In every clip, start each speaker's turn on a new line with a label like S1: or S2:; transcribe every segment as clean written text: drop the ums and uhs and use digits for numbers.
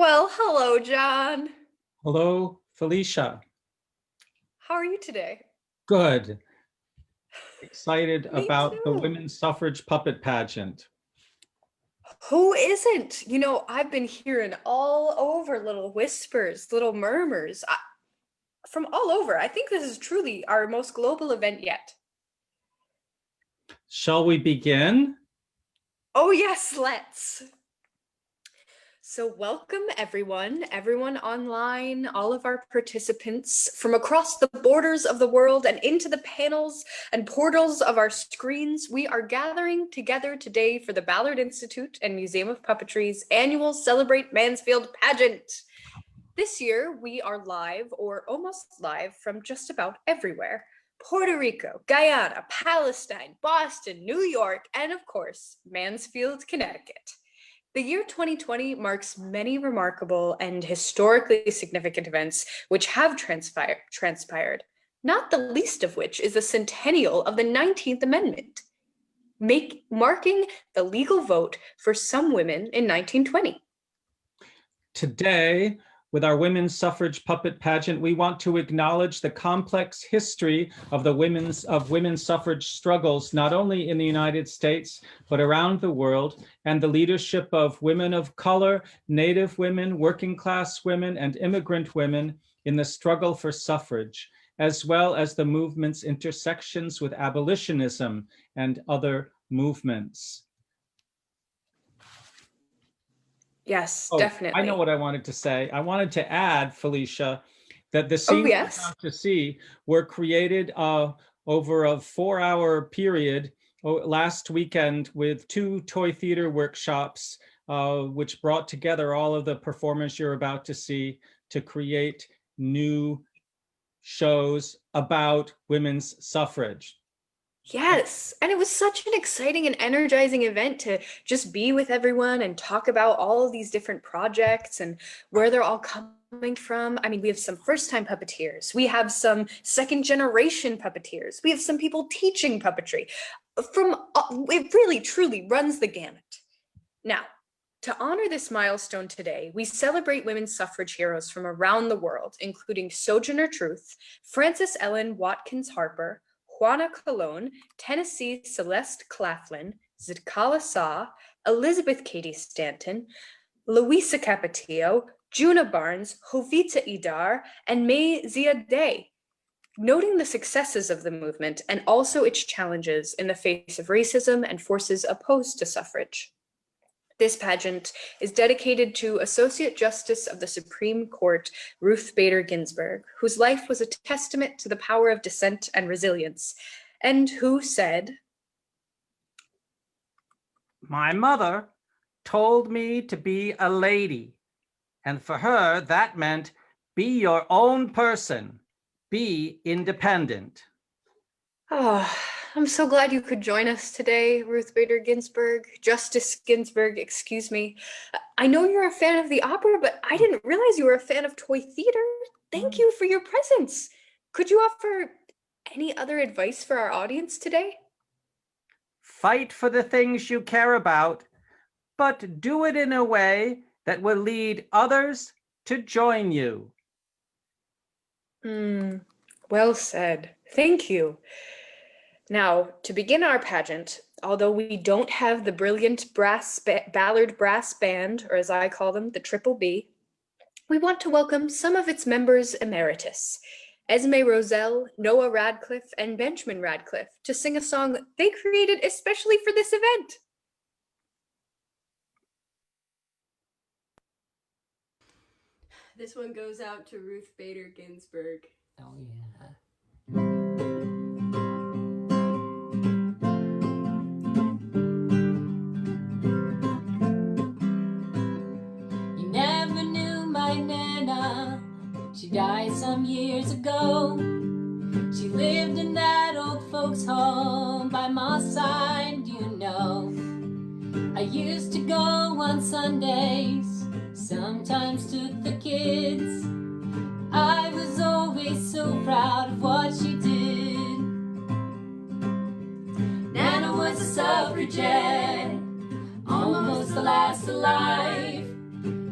S1: Well, hello, John.
S2: Hello, Felicia.
S1: How are you today?
S2: Good. Excited
S1: Me
S2: about the
S1: too.
S2: women's suffrage puppet pageant.
S1: Who isn't? I've been hearing all over little whispers, little murmurs from all over. I think this is truly our most global event yet.
S2: Shall we begin?
S1: Oh, yes, let's. So welcome everyone online, all of our participants from across the borders of the world and into the panels and portals of our screens. We are gathering together today for the Ballard Institute and Museum of Puppetry's annual Celebrate Mansfield Pageant. This year, we are live or almost live from just about everywhere. Puerto Rico, Guyana, Palestine, Boston, New York, and of course, Mansfield, Connecticut. The year 2020 marks many remarkable and historically significant events which have transpired, not the least of which is the centennial of the 19th Amendment, marking the legal vote for some women in 1920.
S2: Today, with our women's suffrage puppet pageant, we want to acknowledge the complex history of the women's suffrage struggles, not only in the United States, but around the world, and the leadership of women of color, Native women, working class women, and immigrant women in the struggle for suffrage, as well as the movement's intersections with abolitionism and other movements.
S1: Yes, definitely.
S2: I know what I wanted to say. I wanted to add, Felicia, that the scenes we're about to see were created over a 4-hour period last weekend with 2 toy theater workshops, which brought together all of the performers you're about to see to create new shows about women's suffrage.
S1: Yes, and it was such an exciting and energizing event to just be with everyone and talk about all of these different projects and where they're all coming from. I mean, we have some first-time puppeteers, we have some second-generation puppeteers, we have some people teaching puppetry. It really, truly runs the gamut. Now, to honor this milestone today, we celebrate women's suffrage heroes from around the world, including Sojourner Truth, Frances Ellen Watkins Harper, Juana Colon, Tennessee Celeste Claflin, Zidkala Saw, Elizabeth Cady Stanton, Luisa Capetillo, Juna Barnes, Jovita Idár, and Mai Ziadeh, noting the successes of the movement and also its challenges in the face of racism and forces opposed to suffrage. This pageant is dedicated to Associate Justice of the Supreme Court, Ruth Bader Ginsburg, whose life was a testament to the power of dissent and resilience, and who said,
S3: "My mother told me to be a lady, and for her that meant be your own person, be independent."
S1: Oh, I'm so glad you could join us today, Ruth Bader Ginsburg, Justice Ginsburg, excuse me. I know you're a fan of the opera, but I didn't realize you were a fan of toy theater. Thank you for your presence. Could you offer any other advice for our audience today?
S3: Fight for the things you care about, but do it in a way that will lead others to join you.
S1: Well said. Thank you. Now, to begin our pageant, although we don't have the brilliant Ballard Brass Band, or as I call them, the Triple B, we want to welcome some of its members emeritus, Esme Roselle, Noah Radcliffe, and Benjamin Radcliffe, to sing a song they created especially for this event.
S4: This one goes out to Ruth Bader Ginsburg.
S3: Oh, yeah.
S5: You never knew my Nana. She died some years ago. She lived in that old folks' home by my side, you know. I used to go on Sundays, sometimes took the kids. I was always so proud of what she did. Nana was a suffragette, almost the last alive.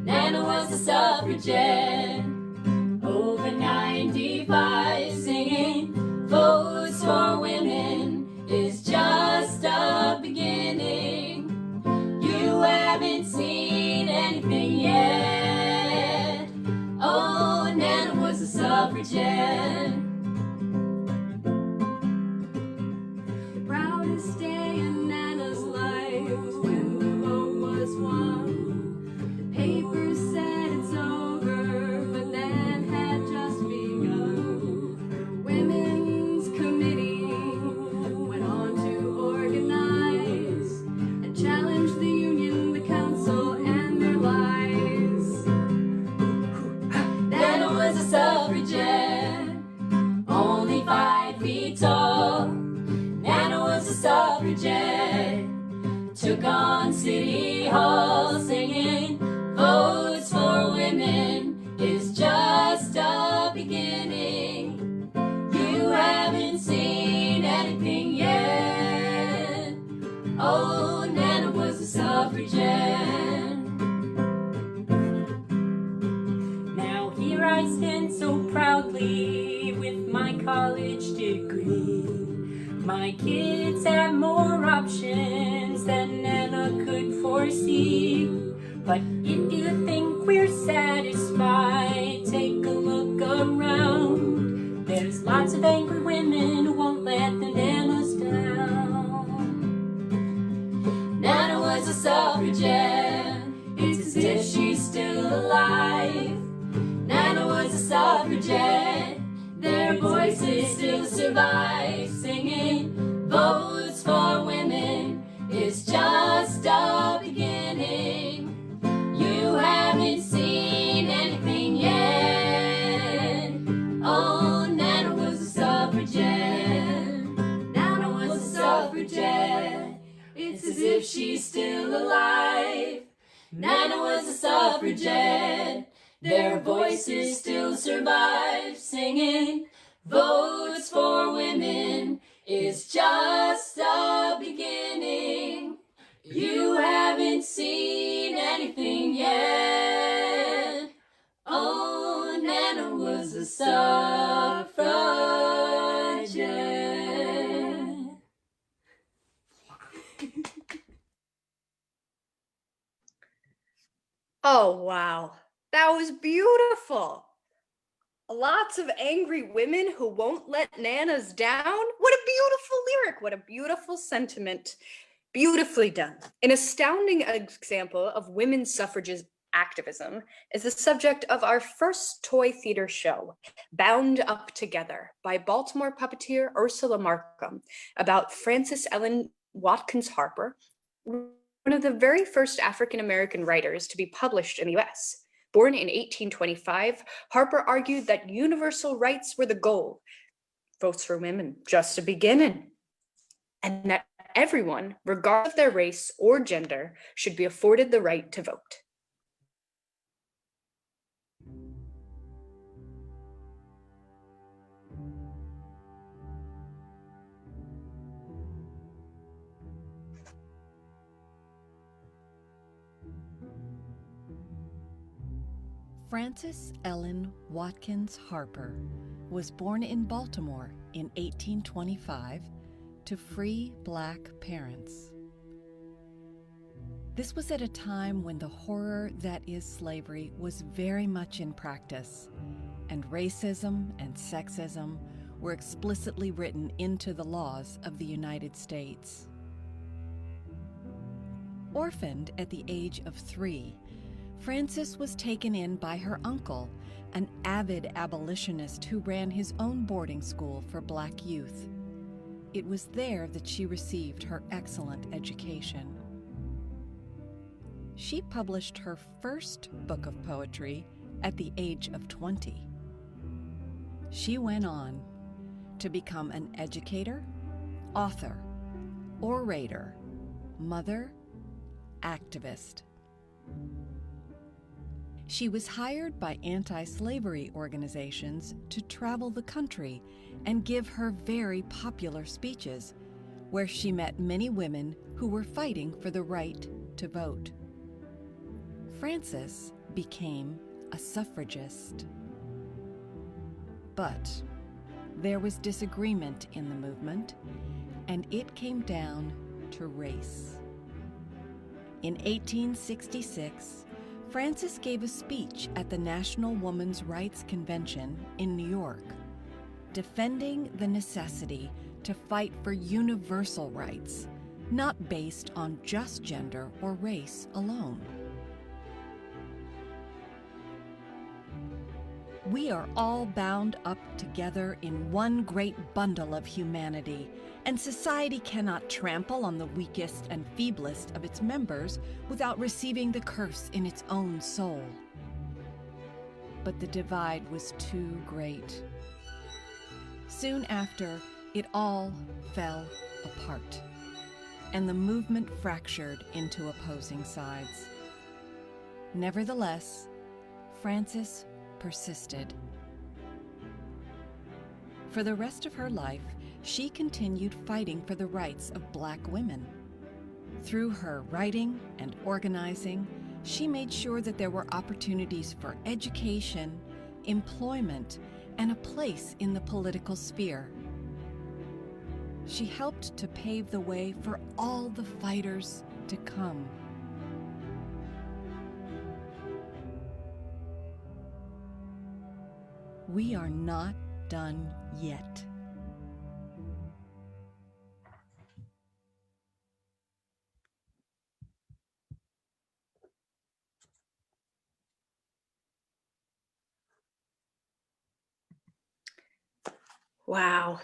S5: Nana was a suffragette. Over 95, singing votes for women is just a beginning. You haven't seen anything yet. Oh, Nana was a suffragette.
S4: The proudest day in Nana's life was when the vote was won. The papers said it's over, but Nan had just begun. Her women's committee went on to organize and challenge the union, the council, and their lies.
S5: Nana was a suffragette, only 5 feet tall. Nana was a suffragette, took on City Hall, singing votes for women is just a beginning. You haven't seen anything yet. Oh, Nana was a suffragette. Now here I stand so proudly with my college degree. My kids have more options than Nana could foresee. But if you think we're satisfied, take a look around. There's lots of angry women who won't let the Nanas down. Nana was a suffragette, it's as if she's still alive. Nana was a suffragette, their voices still survive, singing votes for women is just a beginning. You haven't seen anything yet. Oh, Nana was a suffragette. Nana was a suffragette, it's as if she's still alive. Nana was a suffragette, their voices still survive, singing votes for women is just a beginning. You haven't seen anything yet. Oh, Nana was a suffragette.
S1: Oh, wow. That was beautiful. Lots of angry women who won't let Nanas down. What a beautiful lyric. What a beautiful sentiment. Beautifully done. An astounding example of women's suffrage activism is the subject of our first toy theater show, Bound Up Together, by Baltimore puppeteer Ursula Markham, about Frances Ellen Watkins Harper, one of the very first African-American writers to be published in the US. Born in 1825, Harper argued that universal rights were the goal, votes for women just a beginning, and that everyone, regardless of their race or gender, should be afforded the right to vote.
S6: Frances Ellen Watkins Harper was born in Baltimore in 1825 to free Black parents. This was at a time when the horror that is slavery was very much in practice, and racism and sexism were explicitly written into the laws of the United States. Orphaned at the age of 3, Frances was taken in by her uncle, an avid abolitionist who ran his own boarding school for Black youth. It was there that she received her excellent education. She published her first book of poetry at the age of 20. She went on to become an educator, author, orator, mother, activist. She was hired by anti-slavery organizations to travel the country and give her very popular speeches, where she met many women who were fighting for the right to vote. Frances became a suffragist. But there was disagreement in the movement, and it came down to race. In 1866, Frances gave a speech at the National Women's Rights Convention in New York, defending the necessity to fight for universal rights, not based on just gender or race alone. We are all bound up together in one great bundle of humanity, and society cannot trample on the weakest and feeblest of its members without receiving the curse in its own soul. But the divide was too great. Soon after, it all fell apart, and the movement fractured into opposing sides. Nevertheless, Frances persisted. For the rest of her life, she continued fighting for the rights of Black women. Through her writing and organizing, she made sure that there were opportunities for education, employment, and a place in the political sphere. She helped to pave the way for all the fighters to come. We are not done yet.
S1: Wow.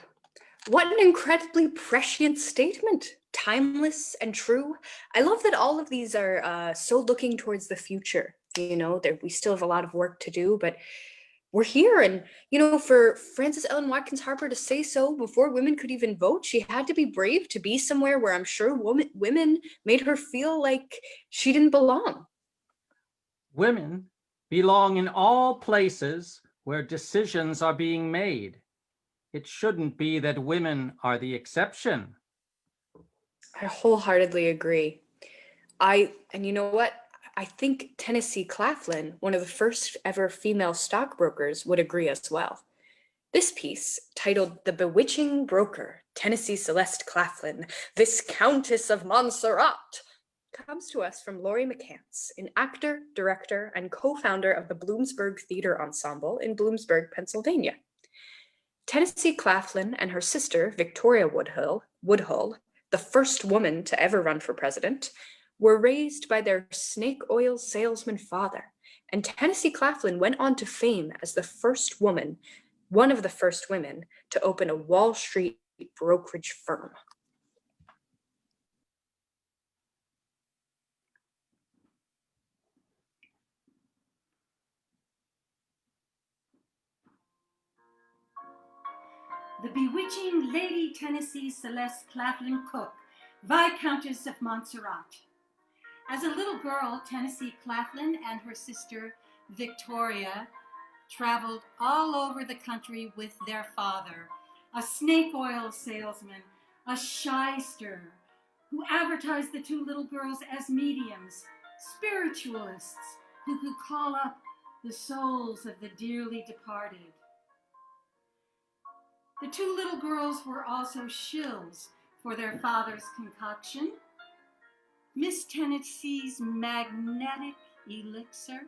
S1: What an incredibly prescient statement. Timeless and true. I love that all of these are so looking towards the future. You know, we still have a lot of work to do, but we're here. And, you know, for Frances Ellen Watkins Harper to say so before women could even vote, she had to be brave to be somewhere where I'm sure women made her feel like she didn't belong.
S3: Women belong in all places where decisions are being made. It shouldn't be that women are the exception.
S1: I wholeheartedly agree. And you know what? I think Tennessee Claflin, one of the first ever female stockbrokers, would agree as well. This piece, titled The Bewitching Broker, Tennessee Celeste Claflin, Viscountess of Montserrat, comes to us from Laurie McCants, an actor, director, and co-founder of the Bloomsburg Theater Ensemble in Bloomsburg, Pennsylvania. Tennessee Claflin and her sister, Victoria Woodhull, the first woman to ever run for president, were raised by their snake oil salesman father, and Tennessee Claflin went on to fame as one of the first women to open a Wall Street brokerage firm.
S7: The bewitching Lady Tennessee Celeste Claflin Cook, Viscountess of Montserrat. As a little girl, Tennessee Claflin and her sister Victoria traveled all over the country with their father, a snake oil salesman, a shyster, who advertised the two little girls as mediums, spiritualists who could call up the souls of the dearly departed. The two little girls were also shills for their father's concoction, Miss Tennessee's magnetic elixir,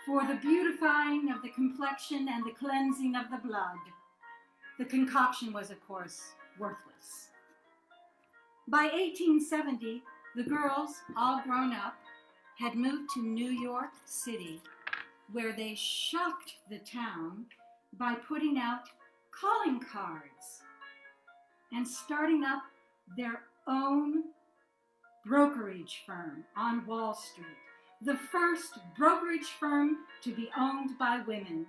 S7: for the beautifying of the complexion and the cleansing of the blood. The concoction was, of course, worthless. By 1870, the girls, all grown up, had moved to New York City, where they shocked the town by putting out calling cards and starting up their own brokerage firm on Wall Street, the first brokerage firm to be owned by women.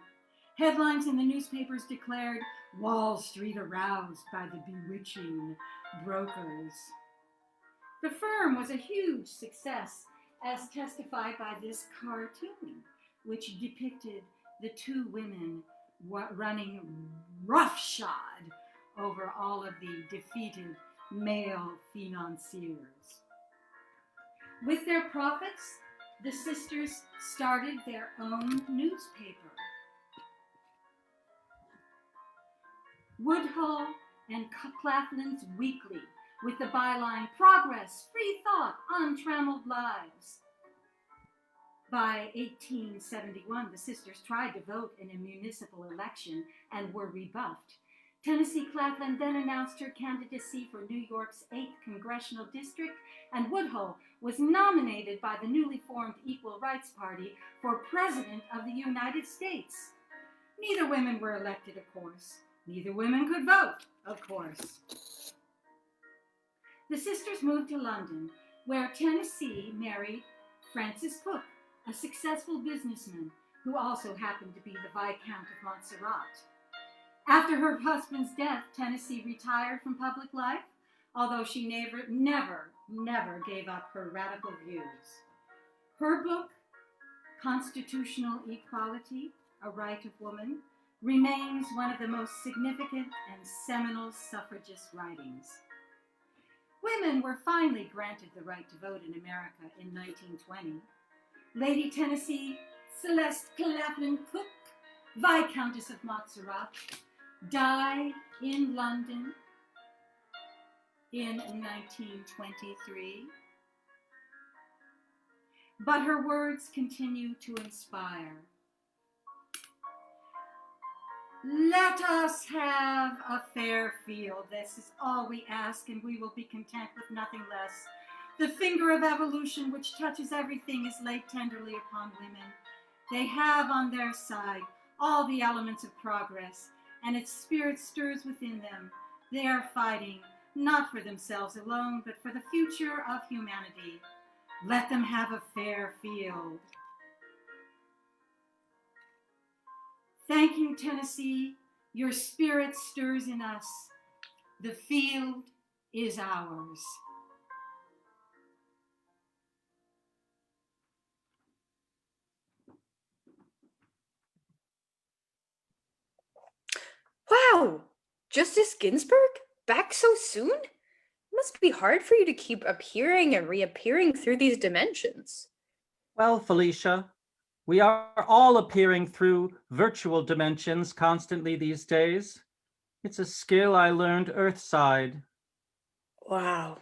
S7: Headlines in the newspapers declared, "Wall Street aroused by the bewitching brokers." The firm was a huge success, as testified by this cartoon, which depicted the two women running roughshod over all of the defeated male financiers. With their profits, the sisters started their own newspaper. Woodhull and Claflin's Weekly, with the byline, Progress, Free Thought, Untrammeled Lives. By 1871, the sisters tried to vote in a municipal election and were rebuffed. Tennessee Claflin then announced her candidacy for New York's 8th Congressional District, and Woodhull was nominated by the newly formed Equal Rights Party for President of the United States. Neither women were elected, of course. Neither women could vote, of course. The sisters moved to London, where Tennessee married Francis Cook, a successful businessman who also happened to be the Viscount of Montserrat. After her husband's death, Tennessee retired from public life, although she never gave up her radical views. Her book, Constitutional Equality, A Right of Woman, remains one of the most significant and seminal suffragist writings. Women were finally granted the right to vote in America in 1920. Lady Tennessee Celeste Claflin Cook, Viscountess of Montserrat, died in London in 1923. But her words continue to inspire. Let us have a fair field. This is all we ask, and we will be content with nothing less. The finger of evolution, which touches everything, is laid tenderly upon women. They have on their side all the elements of progress, and its spirit stirs within them. They are fighting, not for themselves alone, but for the future of humanity. Let them have a fair field. Thank you, Tennessee. Your spirit stirs in us. The field is ours.
S1: Wow! Justice Ginsburg? Back so soon? It must be hard for you to keep appearing and reappearing through these dimensions.
S3: Well, Felicia, we are all appearing through virtual dimensions constantly these days. It's a skill I learned earthside.
S1: Wow.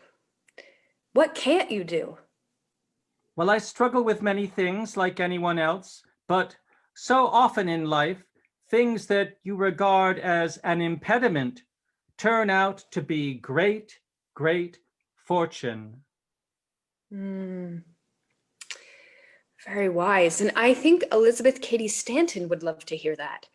S1: What can't you do?
S3: Well, I struggle with many things like anyone else, but so often in life, things that you regard as an impediment turn out to be great, great fortune.
S1: Very wise. And I think Elizabeth Cady Stanton would love to hear that.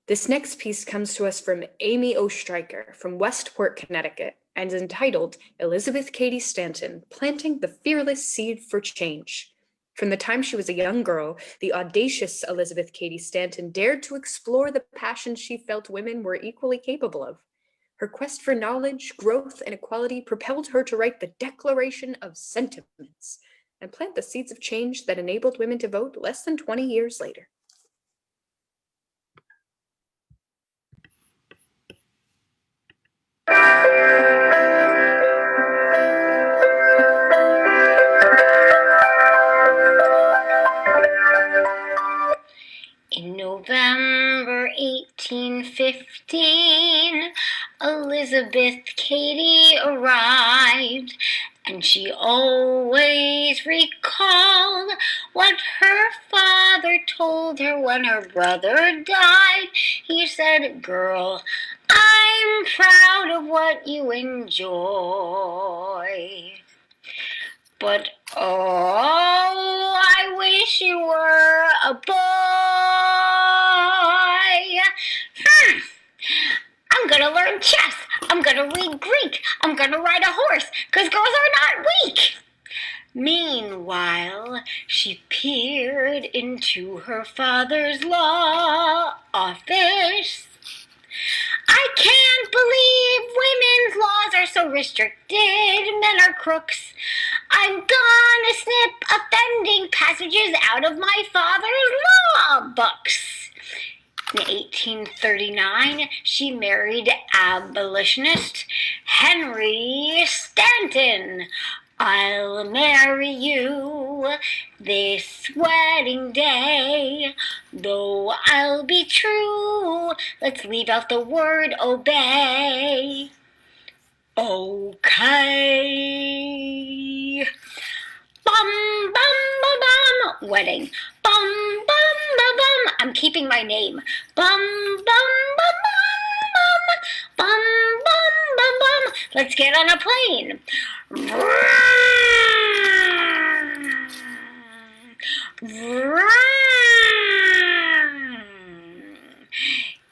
S1: This next piece comes to us from Amy O'Stryker from Westport, Connecticut, and is entitled Elizabeth Cady Stanton, Planting the Fearless Seed for Change. From the time she was a young girl, the audacious Elizabeth Cady Stanton dared to explore the passions she felt women were equally capable of. Her quest for knowledge, growth, and equality propelled her to write the Declaration of Sentiments and plant the seeds of change that enabled women to vote less than 20 years later.
S5: In November 1815, Elizabeth Cady arrived, and she always recalled what her father told her when her brother died. He said, "Girl, I'm proud of what you enjoy. But, oh, I wish you were a boy. I'm gonna learn chess. I'm gonna read Greek. I'm gonna ride a horse, 'cause girls are not weak." Meanwhile, she peered into her father's law office. "I can't believe women's laws are so restricted. Men are crooks. I'm gonna snip offending passages out of my father's law books." In 1839, she married abolitionist Henry Stanton,
S8: I'll marry you this wedding day, though I'll be true. Let's leave out the word obey. Okay. Bum, bum, bum, bum. Wedding. Bum, bum, bum, bum. I'm keeping my name. Bum, bum, bum, bum, bum. Bum, bum, bum, bum. Let's get on a plane.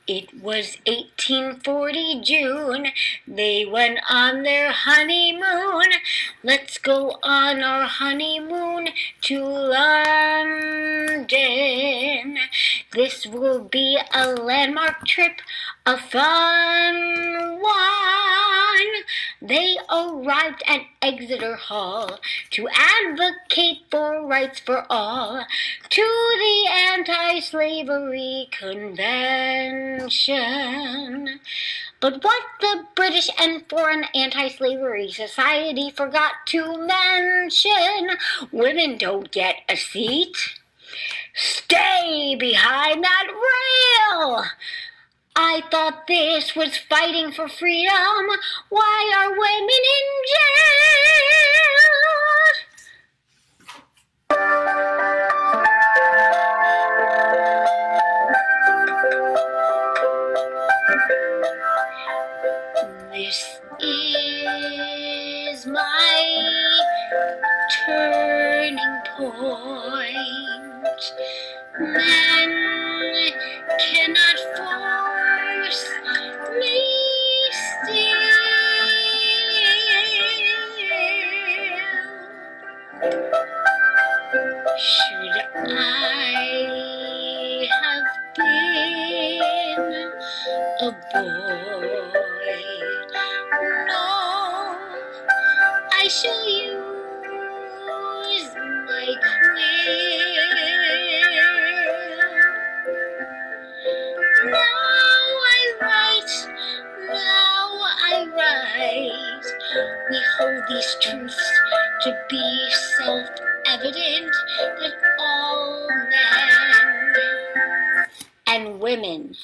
S8: It was 1840 June. They went on their honeymoon. Let's go on our honeymoon to London. This will be a landmark trip, a fun one. They arrived at Exeter Hall to advocate for rights for all, to the Anti-Slavery Convention. But what the British and Foreign Anti-Slavery Society forgot to mention, women don't get a seat. Stay behind that rail! I thought this was fighting for freedom. Why are women in jail? This is my turning point. Men cannot force me still. Should I have been a boy? No, I shall use my quill. We hold these truths to be self-evident that all men and women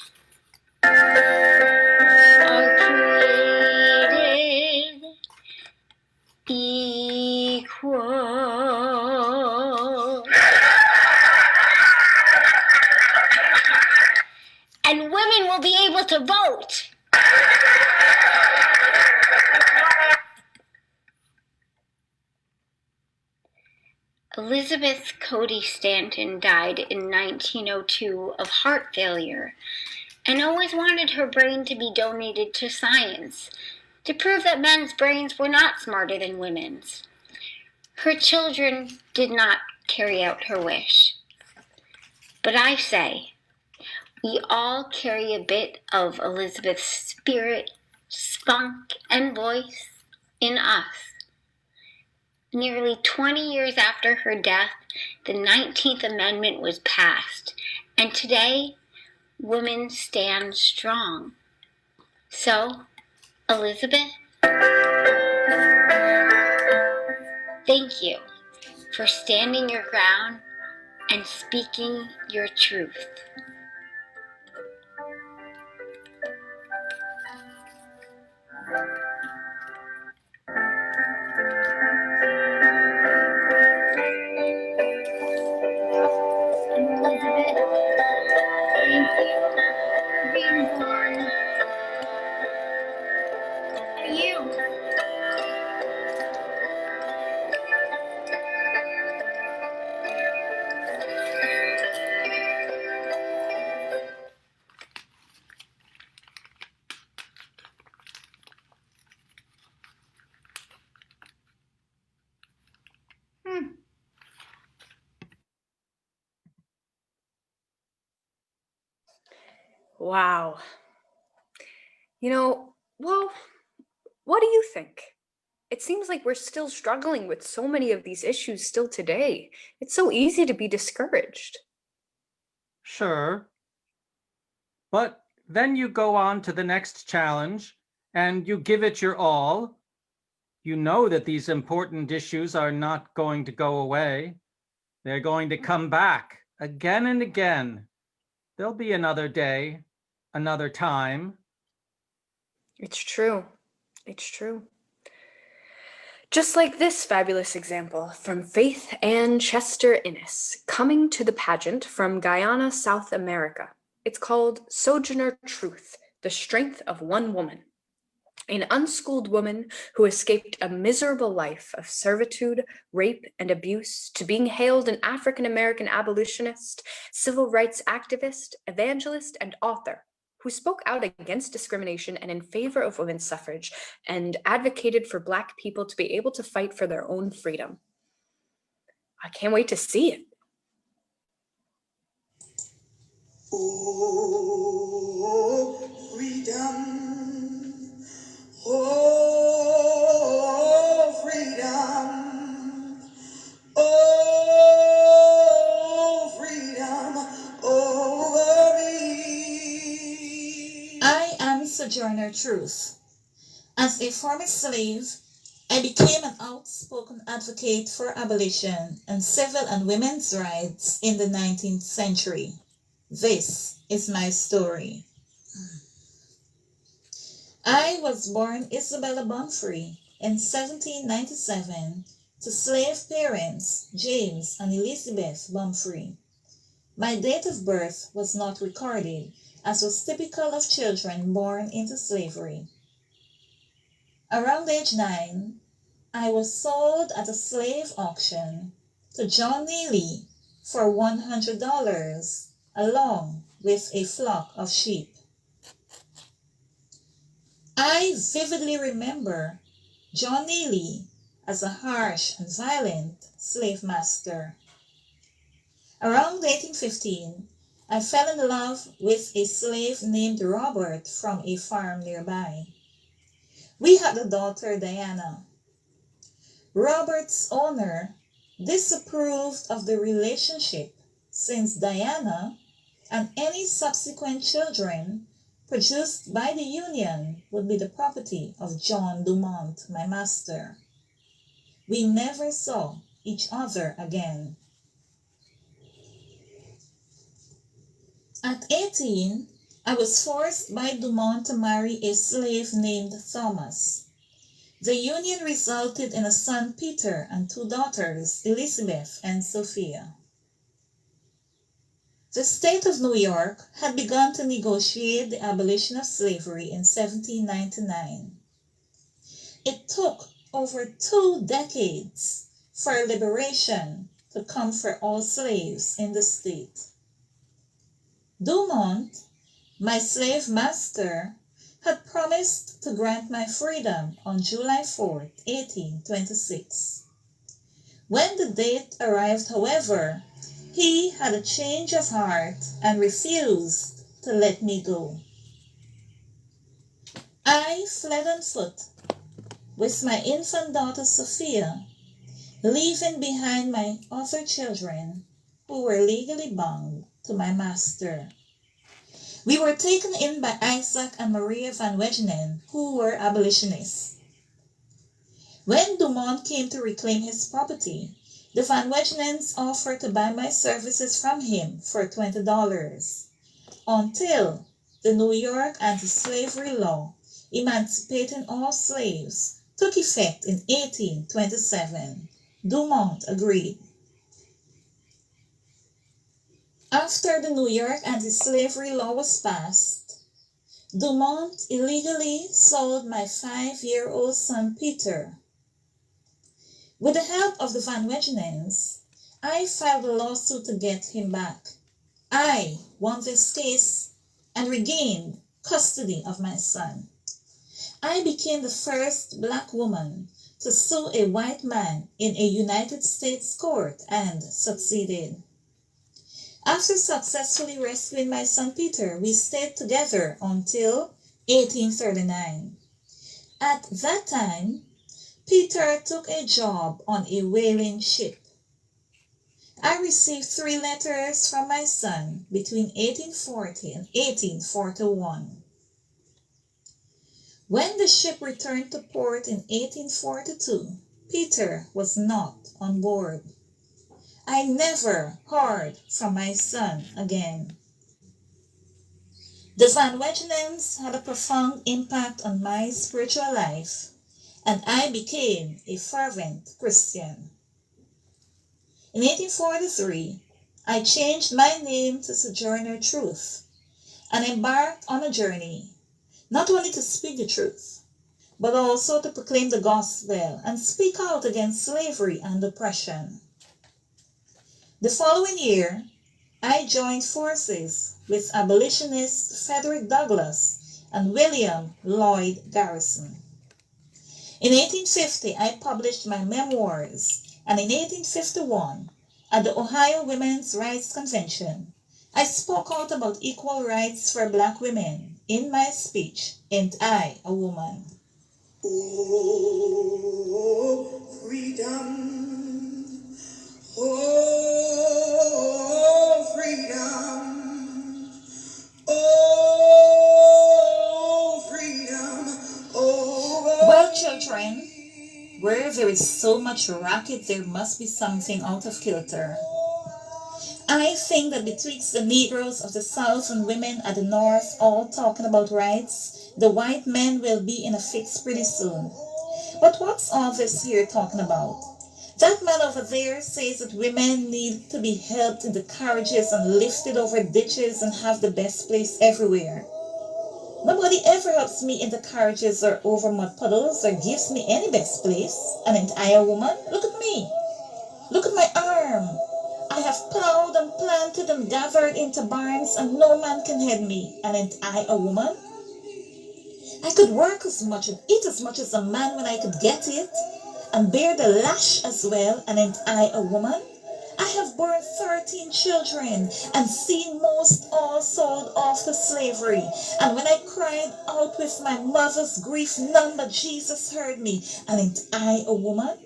S8: are created equal. And women will be able to vote. Elizabeth Cady Stanton died in 1902 of heart failure and always wanted her brain to be donated to science to prove that men's brains were not smarter than women's. Her children did not carry out her wish. But I say, we all carry a bit of Elizabeth's spirit, spunk, and voice in us. Nearly 20 years after her death, the 19th Amendment was passed, and today, women stand strong. So, Elizabeth, thank you for standing your ground and speaking your truth.
S1: Wow. Well, what do you think? It seems like we're still struggling with so many of these issues still today. It's so easy to be discouraged.
S3: Sure. But then you go on to the next challenge and you give it your all. You know that these important issues are not going to go away. They're going to come back again and again. There'll be another day, another time.
S1: It's true. It's true. Just like this fabulous example from Faith Ann Chester Innes, coming to the pageant from Guyana, South America. It's called Sojourner Truth, the Strength of One Woman. An unschooled woman who escaped a miserable life of servitude, rape, and abuse to being hailed an African-American abolitionist, civil rights activist, evangelist, and author, who spoke out against discrimination and in favor of women's suffrage and advocated for Black people to be able to fight for their own freedom. I can't wait to see it.
S9: Oh, freedom. Oh, freedom. Oh, freedom over me.
S10: I am Sojourner Truth. As a former slave, I became an outspoken advocate for abolition and civil and women's rights in the 19th century. This is my story. I was born Isabella Bumfrey in 1797 to slave parents James and Elizabeth Bumfrey. My date of birth was not recorded, as was typical of children born into slavery. Around age 9, I was sold at a slave auction to John Neely for $100, along with a flock of sheep. I vividly remember John Neely as a harsh and violent slave master. Around 1815, I fell in love with a slave named Robert from a farm nearby. We had a daughter, Diana. Robert's owner disapproved of the relationship since Diana and any subsequent children produced by the union would be the property of John Dumont, my master. We never saw each other again. At 18, I was forced by Dumont to marry a slave named Thomas. The union resulted in a son, Peter, and 2 daughters, Elizabeth and Sophia. The state of New York had begun to negotiate the abolition of slavery in 1799. It took over 2 decades for liberation to come for all slaves in the state. Dumont, my slave master, had promised to grant my freedom on July 4, 1826. When the date arrived, however, he had a change of heart and refused to let me go. I fled on foot with my infant daughter Sophia, leaving behind my other children who were legally bound to my master. We were taken in by Isaac and Maria Van Wegenen, who were abolitionists. When Dumont came to reclaim his property, the Van Wegenens offered to buy my services from him for $20, until the New York anti-slavery law emancipating all slaves took effect in 1827. Dumont agreed. After the New York anti-slavery law was passed, Dumont illegally sold my 5-year-old son Peter. With the help of the Van Wegenens, I filed a lawsuit to get him back. I won this case and regained custody of my son. I became the first Black woman to sue a white man in a United States court and succeeded. After successfully rescuing my son Peter, we stayed together until 1839. At that time, Peter took a job on a whaling ship. I received 3 letters from my son between 1840 and 1841. When the ship returned to port in 1842, Peter was not on board. I never heard from my son again. The Van Wegenens had a profound impact on my spiritual life, and I became a fervent Christian. In 1843, I changed my name to Sojourner Truth and embarked on a journey, not only to speak the truth, but also to proclaim the gospel and speak out against slavery and oppression. The following year, I joined forces with abolitionists Frederick Douglass and William Lloyd Garrison. In 1850, I published my memoirs, and in 1851, at the Ohio Women's Rights Convention, I spoke out about equal rights for Black women in my speech, Ain't I a Woman?
S9: Oh, freedom. Oh, freedom. Oh, freedom. Oh,
S10: Well, children, where there is so much racket, there must be something out of kilter. I think that betwixt the Negroes of the South and women at the North all talking about rights, the white men will be in a fix pretty soon. But what's all this here talking about? That man over there says that women need to be helped in the carriages and lifted over ditches and have the best place everywhere. Nobody ever helps me in the carriages or over mud puddles or gives me any best place. And ain't I a woman? Look at me. Look at my arm. I have plowed and planted and gathered into barns, and no man can head me. And ain't I a woman? I could work as much and eat as much as a man when I could get it, and bear the lash as well. And ain't I a woman? I have borne 13 children and seen most all sold off to slavery. And when I cried out with my mother's grief, none but Jesus heard me. And ain't I a woman?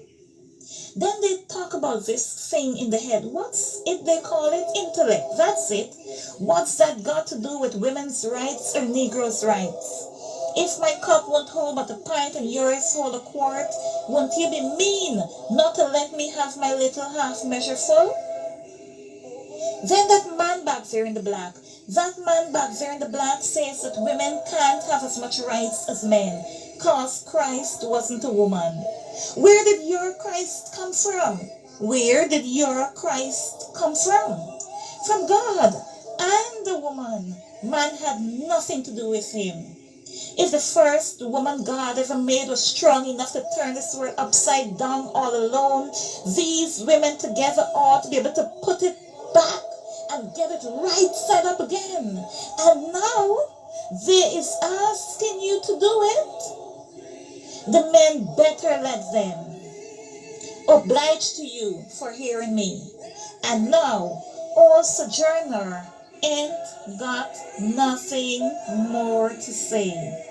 S10: Then they talk about this thing in the head. What's it they call it? Intellect. That's it. What's that got to do with women's rights or Negroes' rights? If my cup won't hold but a pint and yours hold a quart, won't you be mean not to let me have my little half measure full? Then that man back there in the black says that women can't have as much rights as men, 'cause Christ wasn't a woman. Where did your Christ come from? Where did your Christ come from? From God and the woman. Man had nothing to do with him. If the first woman God ever made was strong enough to turn this world upside down all alone, these women together ought to be able to put it back and get it right side up again. And now they is asking you to do it. The men better let them. Obliged to you for hearing me. And now, old Sojourner ain't got nothing more to say.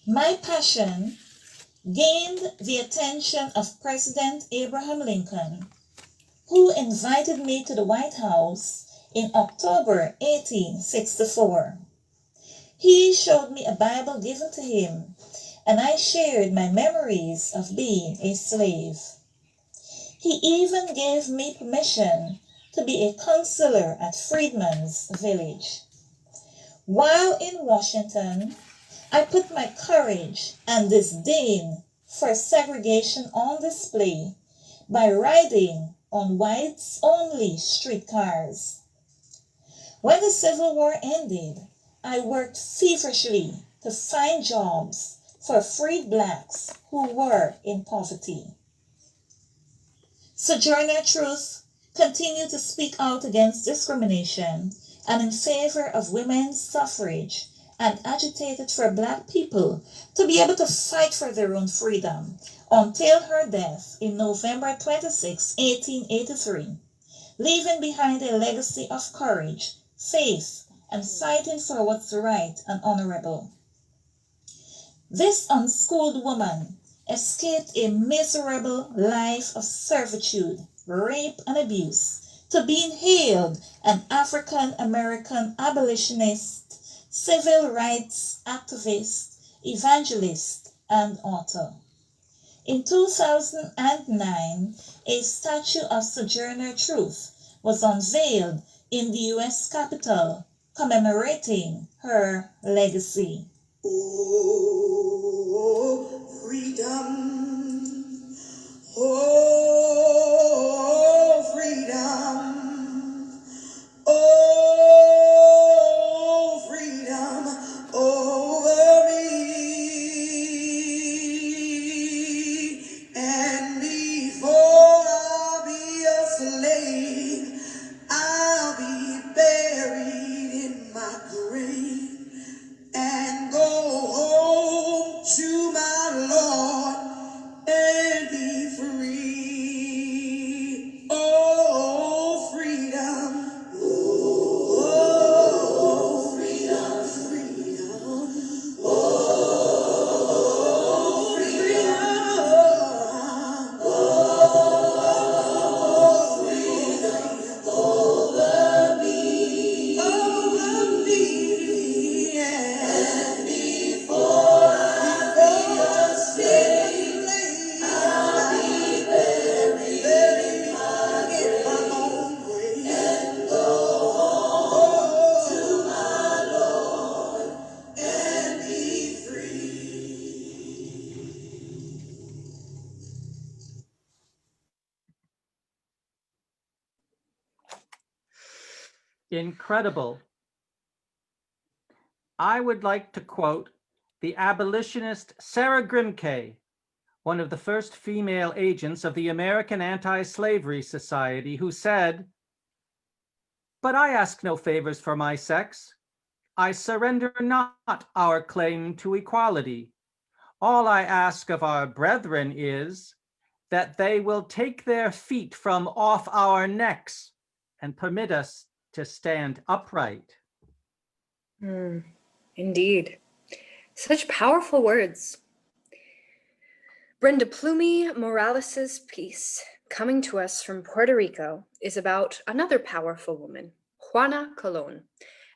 S10: My passion gained the attention of President Abraham Lincoln, who invited me to the White House in October 1864. He showed me a Bible given to him, and I shared my memories of being a slave. He even gave me permission to be a counselor at Freedman's Village. While in Washington, I put my courage and disdain for segregation on display by riding on whites-only streetcars. When the Civil War ended, I worked feverishly to find jobs for freed blacks who were in poverty. Sojourner Truth continued to speak out against discrimination and in favor of women's suffrage, and agitated for black people to be able to fight for their own freedom until her death in November 26, 1883, leaving behind a legacy of courage, faith, and fighting for what's right and honorable. This unschooled woman escaped a miserable life of servitude, rape, and abuse to being hailed an African American abolitionist, civil rights activist, evangelist, and author. In 2009, a statue of Sojourner Truth was unveiled in the U.S. Capitol, commemorating her legacy.
S9: Oh, freedom. Oh, freedom. Oh, freedom over me. And before I'll be a slave, I'll be buried in my grave and go home to my Lord and be free. Oh, freedom. Oh, freedom, freedom. Oh, freedom. Oh, freedom over me. Over me, yeah. Before I be a slave, I'll be buried in my own grave and go home to my Lord and be free.
S3: Incredible. I would like to quote the abolitionist Sarah Grimke, one of the first female agents of the American Anti-Slavery Society, who said, "But I ask no favors for my sex. I surrender not our claim to equality. All I ask of our brethren is that they will take their feet from off our necks and permit us to stand upright."
S1: Indeed. Such powerful words. Brenda Plumey Morales's piece, coming to us from Puerto Rico, is about another powerful woman, Juana Colón,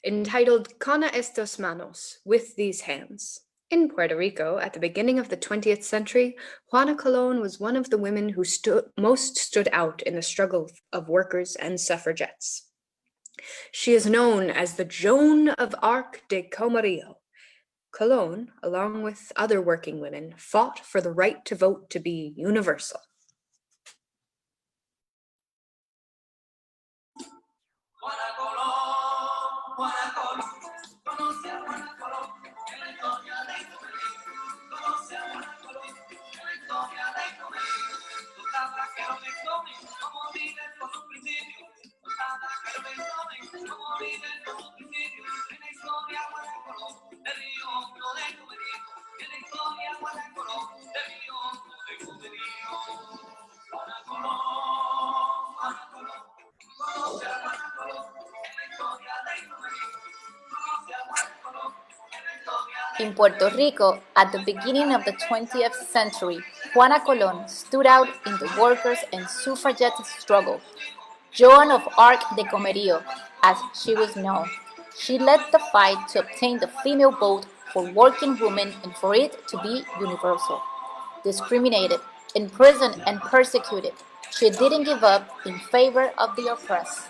S1: entitled Con estos manos, with these hands. In Puerto Rico, at the beginning of the 20th century, Juana Colón was one of the women who most stood out in the struggle of workers and suffragettes. She is known as the Joan of Arc de Comerío. Colón, along with other working women, fought for the right to vote to be universal.
S5: In Puerto Rico, at the beginning of the 20th century, Juana Colón stood out in the workers' and suffragette struggle. Joan of Arc de Comerío, as she was known, she led the fight to obtain the female vote for working women and for it to be universal. Discriminated, imprisoned, and persecuted, she didn't give up in favor of the oppressed.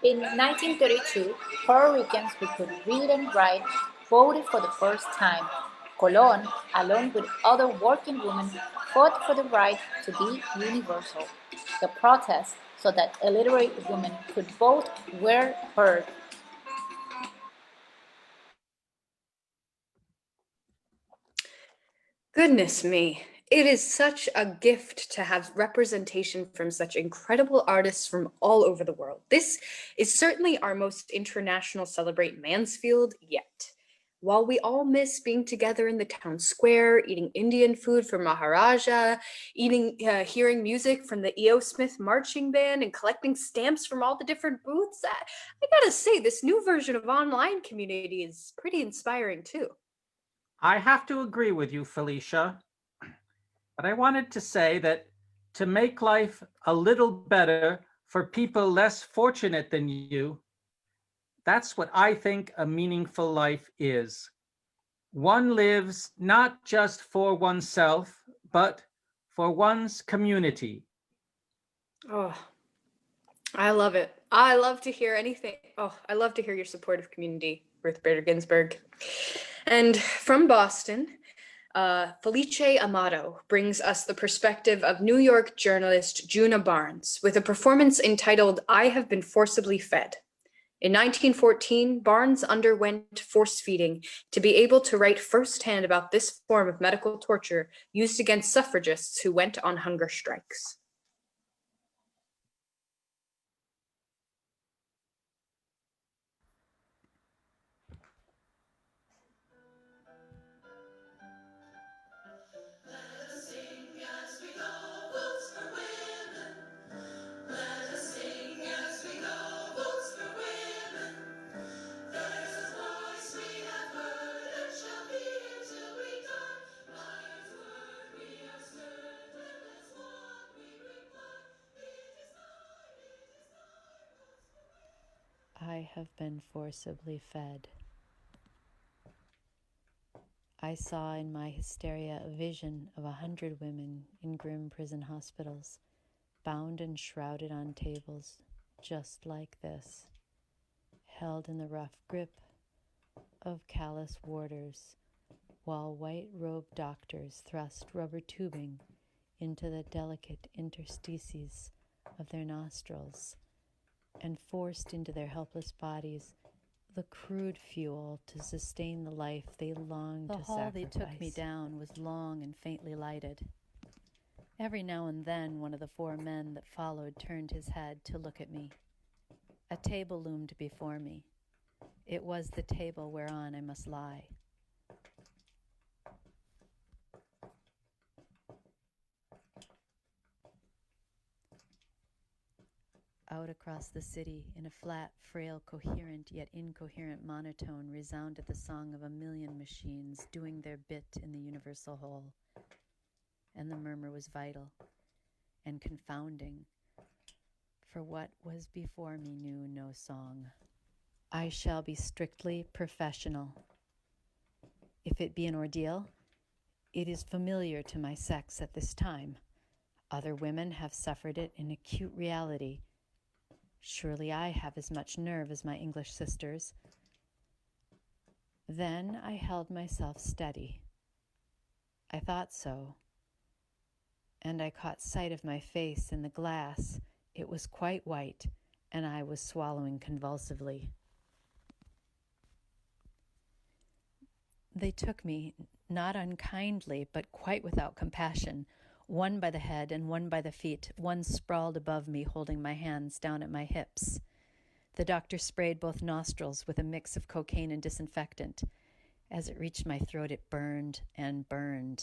S11: In 1932, Puerto Ricans who could read and write voted for the first time. Colón, along with other working women, fought for the right to be universal. The protests so that illiterate women could vote were heard.
S1: Goodness me. It is such a gift to have representation from such incredible artists from all over the world. This is certainly our most international Celebrate Mansfield yet. While we all miss being together in the town square, eating Indian food from Maharaja, hearing music from the E.O. Smith marching band, and collecting stamps from all the different booths, I gotta say, this new version of online community is pretty inspiring too.
S3: I have to agree with you, Felicia. But I wanted to say that to make life a little better for people less fortunate than you, that's what I think a meaningful life is. One lives not just for oneself, but for one's community.
S1: Oh, I love it. I love to hear anything. Oh, I love to hear your supportive community, Ruth Bader Ginsburg. And from Boston, Felice Amato brings us the perspective of New York journalist Juna Barnes with a performance entitled I Have Been Forcibly Fed. In 1914, Barnes underwent force feeding to be able to write firsthand about this form of medical torture used against suffragists who went on hunger strikes.
S12: I have been forcibly fed. I saw in my hysteria a vision of 100 women in grim prison hospitals, bound and shrouded on tables, just like this, held in the rough grip of callous warders, while white-robed doctors thrust rubber tubing into the delicate interstices of their nostrils and forced into their helpless bodies the crude fuel to sustain the life they longed to sacrifice. The hall they took me down was long and faintly lighted. Every now and then one of the 4 men that followed turned his head to look at me. A table loomed before me. It was the table whereon I must lie. Out across the city, in a flat, frail, coherent yet incoherent monotone, resounded the song of 1,000,000 machines doing their bit in the universal whole. And the murmur was vital and confounding, for what was before me knew no song. I shall be strictly professional. If it be an ordeal, it is familiar to my sex at this time. Other women have suffered it in acute reality. Surely I have as much nerve as my English sisters. Then I held myself steady. I thought so. And I caught sight of my face in the glass. It was quite white, and I was swallowing convulsively. They took me, not unkindly, but quite without compassion, one by the head and one by the feet, one sprawled above me, holding my hands down at my hips. The doctor sprayed both nostrils with a mix of cocaine and disinfectant. As it reached my throat, it burned and burned.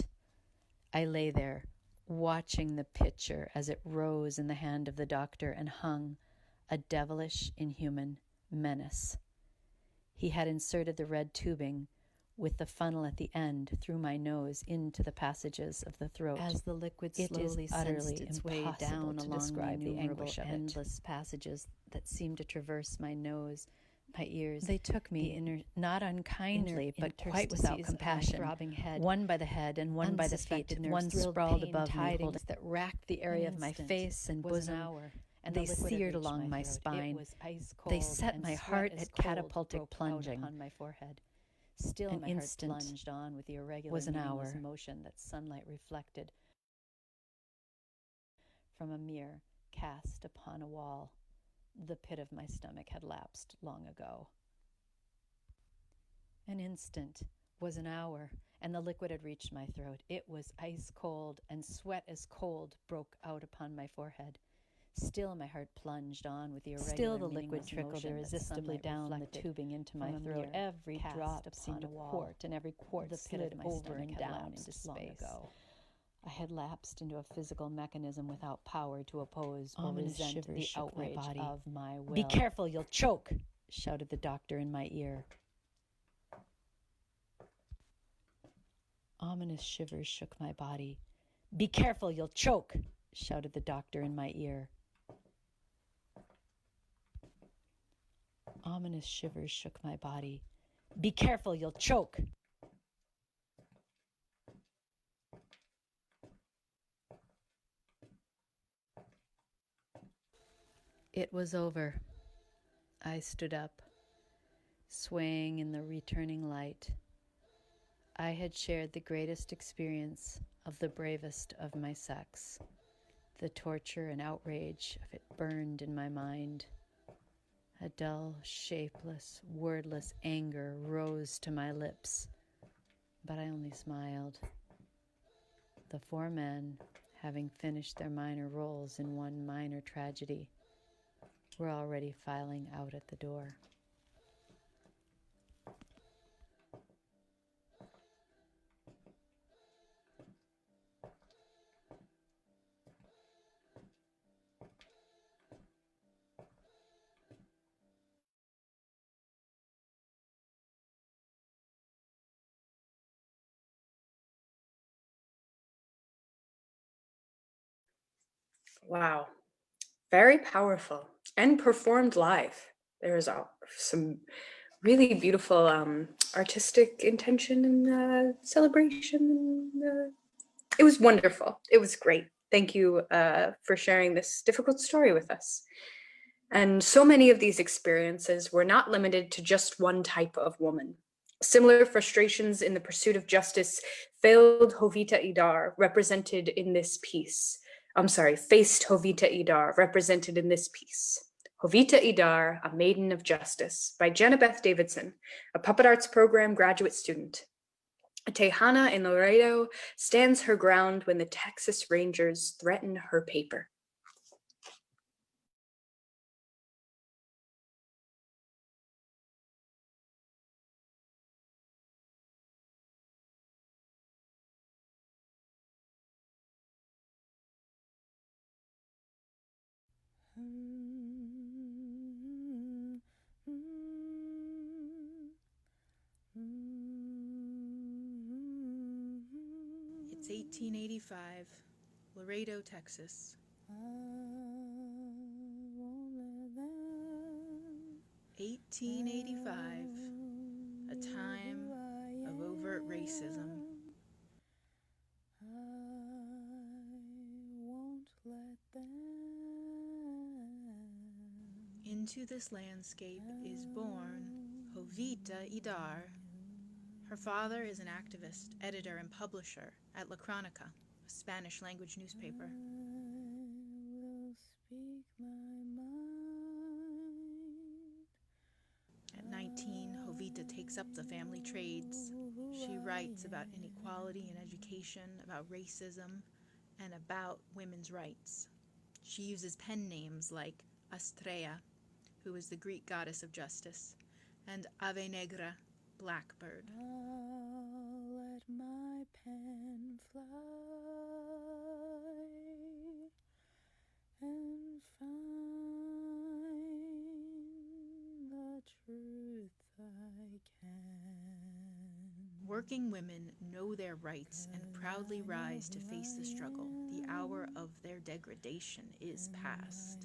S12: I lay there, watching the picture as it rose in the hand of the doctor and hung, a devilish, inhuman menace. He had inserted the red tubing, with the funnel at the end through my nose into the passages of the throat. As the liquid slowly sensed its way down along the innumerable endless passages that seemed to traverse my nose, my ears, they took me, not unkindly, but quite without compassion, throbbing head, one by the head and one by the feet, one sprawled above me, holding that racked the area of my face and bosom, and they seared along my spine. They set my heart at catapultic plunging on my forehead. Still, an instant plunged on with the irregular, was an hour motion that sunlight reflected from a mirror cast upon a wall. The pit of my stomach had lapsed long ago. An instant was an hour, and the liquid had reached my throat. It was ice cold, and sweat as cold broke out upon my forehead. Still my heart plunged on with the irregular, still the liquid trickled irresistibly down the tubing into my throat. Every drop seemed a quart, and every quart slid over and down into space. I had lapsed into a physical mechanism without power to oppose or resent the outrage of my will. "Be careful, you'll choke," shouted the doctor in my ear. Ominous shivers shook my body. "Be careful, you'll choke," shouted the doctor in my ear. Ominous shivers shook my body. "Be careful, you'll choke." It was over. I stood up, swaying in the returning light. I had shared the greatest experience of the bravest of my sex. The torture and outrage of it burned in my mind. A dull, shapeless, wordless anger rose to my lips, but I only smiled. The four men, having finished their minor roles in one minor tragedy, were already filing out at the door.
S1: Wow. Very powerful and performed live. There's some really beautiful artistic intention and celebration. And, it was wonderful. It was great. Thank you for sharing this difficult story with us. And so many of these experiences were not limited to just one type of woman. Similar frustrations in the pursuit of justice faced Jovita Idár, represented in this piece. Jovita Idár, A Maiden of Justice, by Jenna Beth Davidson, a puppet arts program graduate student. Tejana in Laredo stands her ground when the Texas Rangers threaten her paper.
S13: It's 1885, Laredo, Texas. 1885, a time of overt racism. Into this landscape is born Jovita Idár. Her father is an activist, editor, and publisher at La Crónica, a Spanish-language newspaper. At 19, Jovita takes up the family trades. She writes about inequality in education, about racism, and about women's rights. She uses pen names like Astrea, who is the Greek goddess of justice, and Ave Negra, blackbird. Let my pen fly and find the truth I can. Working women know their rights and proudly rise to face the struggle. The hour of their degradation is past.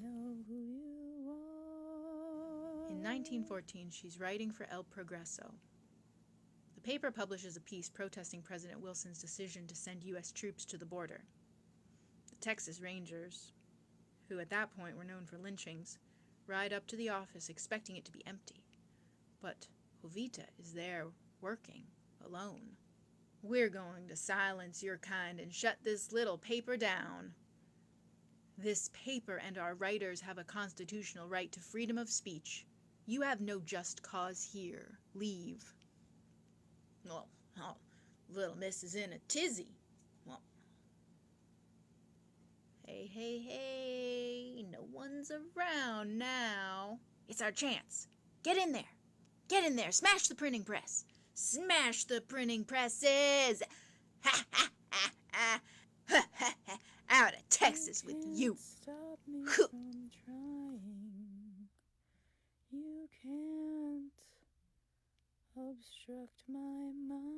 S13: In 1914, she's writing for El Progreso. The paper publishes a piece protesting President Wilson's decision to send U.S. troops to the border. The Texas Rangers, who at that point were known for lynchings, ride up to the office expecting it to be empty. But Jovita is there working alone. "We're going to silence your kind and shut this little paper down. This paper and our writers have a constitutional right to freedom of speech. You have no just cause here. Leave." Well, little miss is in a tizzy. Well, hey, no one's around now. It's our chance. Get in there. Get in there. Smash the printing press. Smash the printing presses. Ha, ha, ha, ha. Ha, ha, ha. Out of Texas with you.
S14: Stop me from trying. You can't obstruct my mind.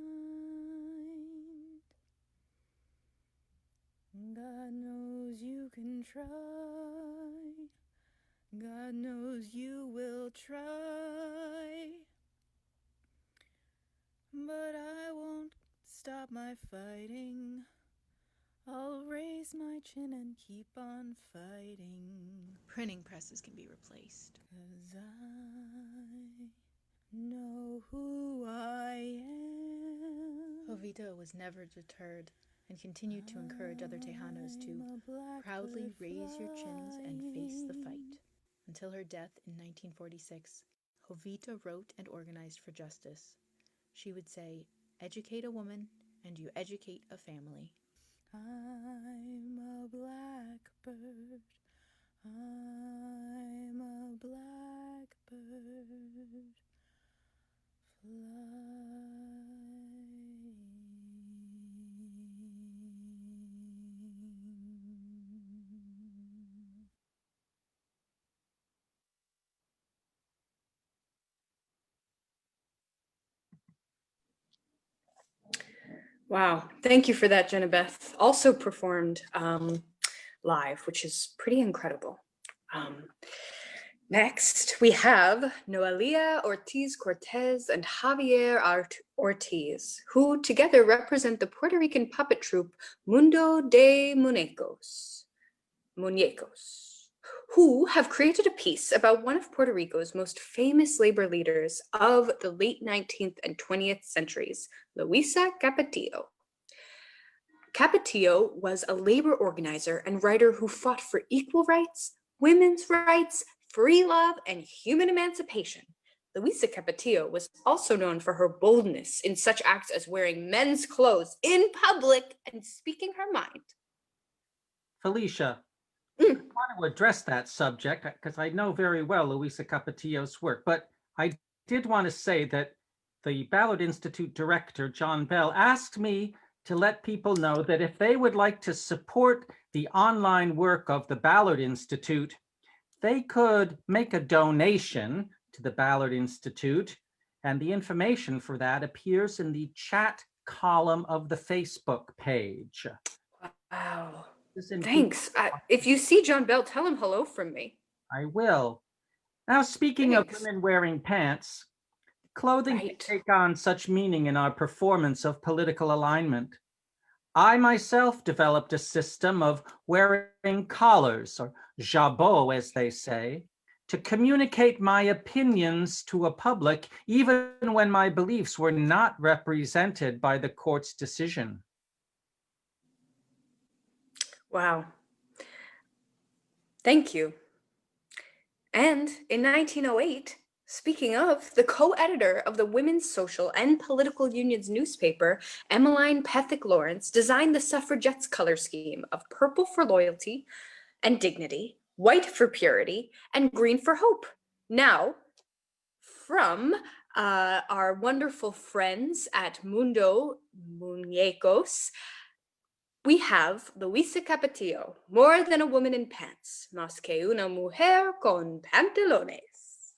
S14: God knows you can try. God knows you will try. But I won't stop my fighting. I'll raise my chin and keep on fighting.
S13: Printing presses can be replaced.
S14: 'Cause I know who I am.
S13: Jovita was never deterred and continued to encourage other Tejanos to proudly raise your chins and face the fight. Until her death in 1946, Jovita wrote and organized for justice. She would say, "Educate a woman and you educate a family."
S14: I'm a blackbird. I'm a blackbird.
S1: Wow, thank you for that, Jenabeth. Also performed live, which is pretty incredible. Next, we have Noelia Ortiz Cortez and Javier Ortiz, who together represent the Puerto Rican puppet troupe Mundo de Muñecos, who have created a piece about one of Puerto Rico's most famous labor leaders of the late 19th and 20th centuries, Luisa Capetillo. Capetillo was a labor organizer and writer who fought for equal rights, women's rights, free love, and human emancipation. Luisa Capetillo was also known for her boldness in such acts as wearing men's clothes in public and speaking her mind.
S2: Felicia, I want to address that subject because I know very well Luisa Capetillo's work, but I did want to say that the Ballard Institute director, John Bell, asked me to let people know that if they would like to support the online work of the Ballard Institute, they could make a donation to the Ballard Institute, and the information for that appears in the chat column of the Facebook page.
S1: Wow. Thanks. If you see John Bell, tell him hello from me.
S2: I will. Now, speaking of women wearing pants, clothing can take on such meaning in our performance of political alignment. I myself developed a system of wearing collars, or jabot as they say, to communicate my opinions to a public, even when my beliefs were not represented by the court's decision.
S1: Wow. Thank you. And in 1908, speaking of, the co-editor of the Women's Social and Political Union's newspaper, Emmeline Pethick Lawrence, designed the suffragettes' color scheme of purple for loyalty and dignity, white for purity, and green for hope. Now, from our wonderful friends at Mundo Muñecos, we have Luisa Capetillo, more than a woman in pants, más que una mujer con pantalones.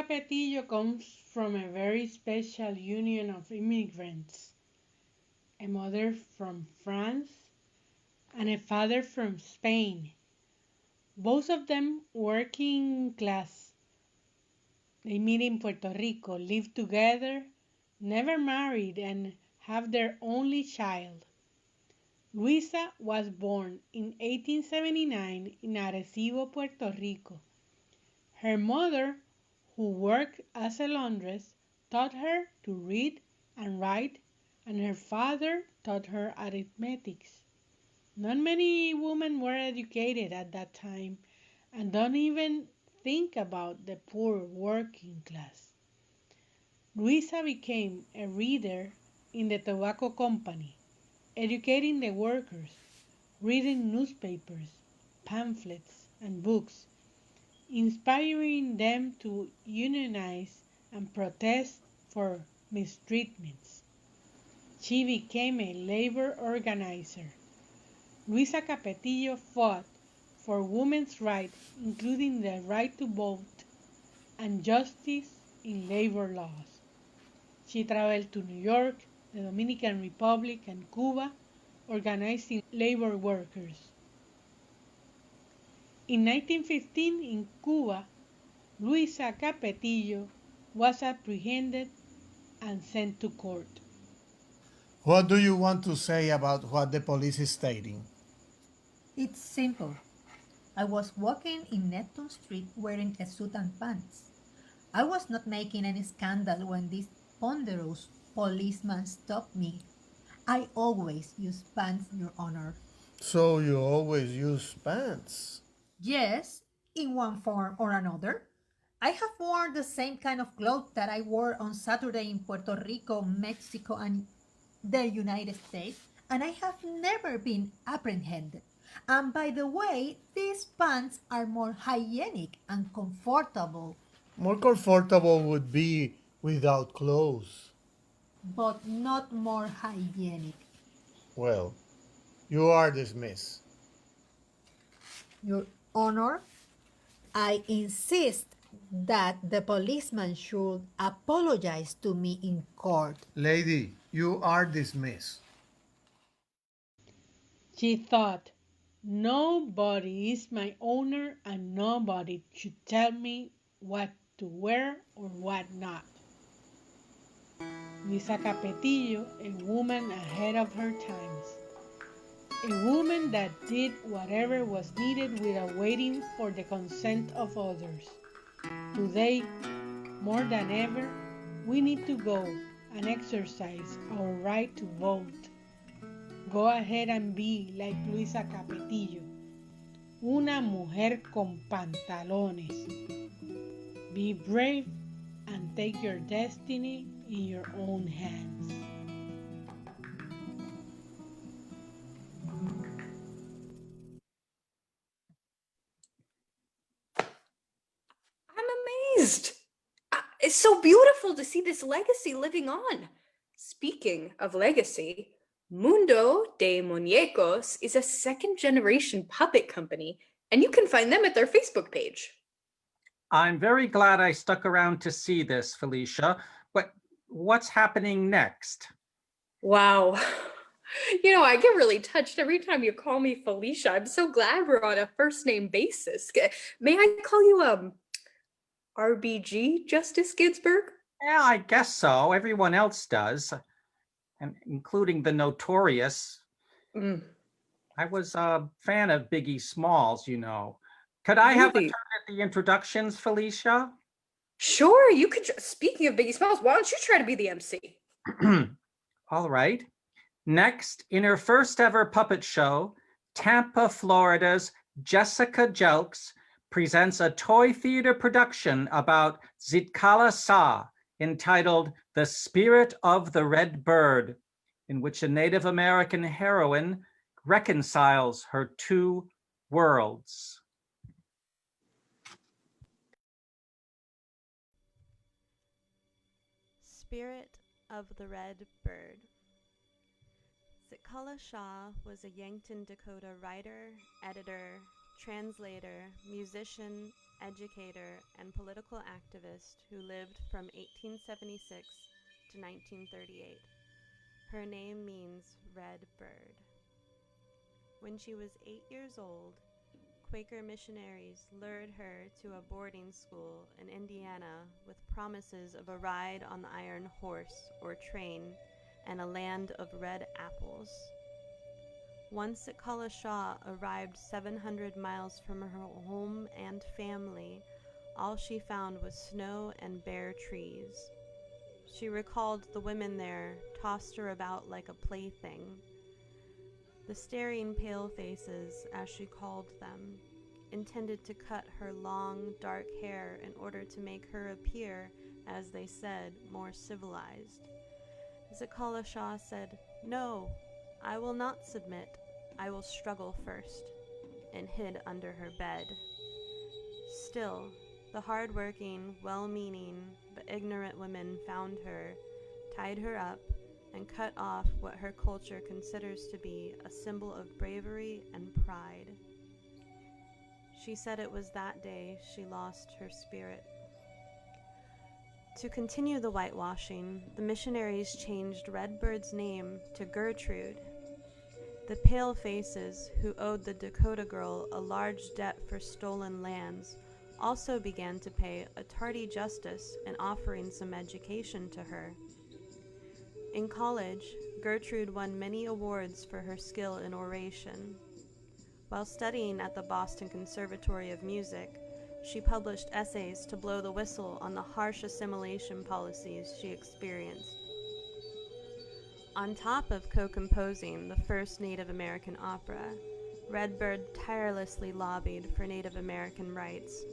S15: Capetillo comes from a very special union of immigrants, a mother from France and a father from Spain, both of them working class. They meet in Puerto Rico, live together, never married, and have their only child. Luisa was born in 1879 in Arecibo, Puerto Rico. Her mother, who worked as a laundress, taught her to read and write, and her father taught her arithmetics. Not many women were educated at that time and don't even think about the poor working class. Luisa became a reader in the tobacco company, educating the workers, reading newspapers, pamphlets, and books, inspiring them to unionize and protest for mistreatments. She became a labor organizer. Luisa Capetillo fought for women's rights, including the right to vote and justice in labor laws. She traveled to New York, the Dominican Republic, and Cuba, organizing labor workers. In 1915, in Cuba, Luisa Capetillo was apprehended and sent to court.
S16: What do you want to say about what the police is stating?
S17: It's simple. I was walking in Neptune Street wearing a suit and pants. I was not making any scandal when this ponderous policeman stopped me. I always use pants, Your Honor.
S16: So you always use pants?
S17: Yes, in one form or another. I have worn the same kind of clothes that I wore on Saturday in Puerto Rico, Mexico, and the United States, and I have never been apprehended. And by the way, these pants are more hygienic and comfortable.
S16: More comfortable would be without clothes.
S17: But not more hygienic.
S16: Well, you are dismissed.
S17: Your Honor, I insist that the policeman should apologize to me in court.
S16: Lady, you are dismissed.
S15: She thought, nobody is my owner and nobody should tell me what to wear or what not. Luisa Capetillo, a woman ahead of her times. A woman that did whatever was needed without waiting for the consent of others. Today, more than ever, we need to go and exercise our right to vote. Go ahead and be like Luisa Capetillo, una mujer con pantalones. Be brave and take your destiny in your own hands.
S1: I'm amazed. It's so beautiful to see this legacy living on. Speaking of legacy, Mundo de Muñecos is a second-generation puppet company, and you can find them at their Facebook page.
S3: I'm very glad I stuck around to see this, Felicia, but what's happening next?
S1: Wow. You know, I get really touched every time you call me Felicia. I'm so glad we're on a first name basis. May I call you, RBG, Justice Ginsburg?
S3: Yeah, I guess so. Everyone else does, and including the notorious. I was a fan of Biggie Smalls, you know. Could I have a turn at the introductions, Felicia?
S1: Sure, you could. Speaking of Biggie Smalls, why don't you try to be the MC?
S3: All right. Next, in her first ever puppet show, Tampa, Florida's Jessica Jelks presents a toy theater production about Zitkala Sa, entitled The Spirit of the Red Bird, in which a Native American heroine reconciles her two worlds.
S18: Spirit of the Red Bird. Zitkala Shah was a Yankton, Dakota writer, editor, translator, musician, educator, and political activist who lived from 1876 to 1938. Her name means red bird. When she was 8 years old, Quaker missionaries lured her to a boarding school in Indiana with promises of a ride on the iron horse or train and a land of red apples. Once Sakala Shah arrived 700 miles from her home and family, all she found was snow and bare trees. She recalled the women there tossed her about like a plaything. The staring pale faces, as she called them, intended to cut her long, dark hair in order to make her appear, as they said, more civilized. Sakala Shah said, "No, I will not submit. I will struggle first," and hid under her bed. Still, the hard-working, well-meaning, but ignorant women found her, tied her up, and cut off what her culture considers to be a symbol of bravery and pride. She said it was that day she lost her spirit. To continue the whitewashing, the missionaries changed Redbird's name to Gertrude. The pale faces, who owed the Dakota girl a large debt for stolen lands, also began to pay a tardy justice in offering some education to her. In college, Gertrude won many awards for her skill in oration. While studying at the Boston Conservatory of Music, she published essays to blow the whistle on the harsh assimilation policies she experienced. On top of co-composing the first Native American opera, Redbird tirelessly lobbied for Native American rights.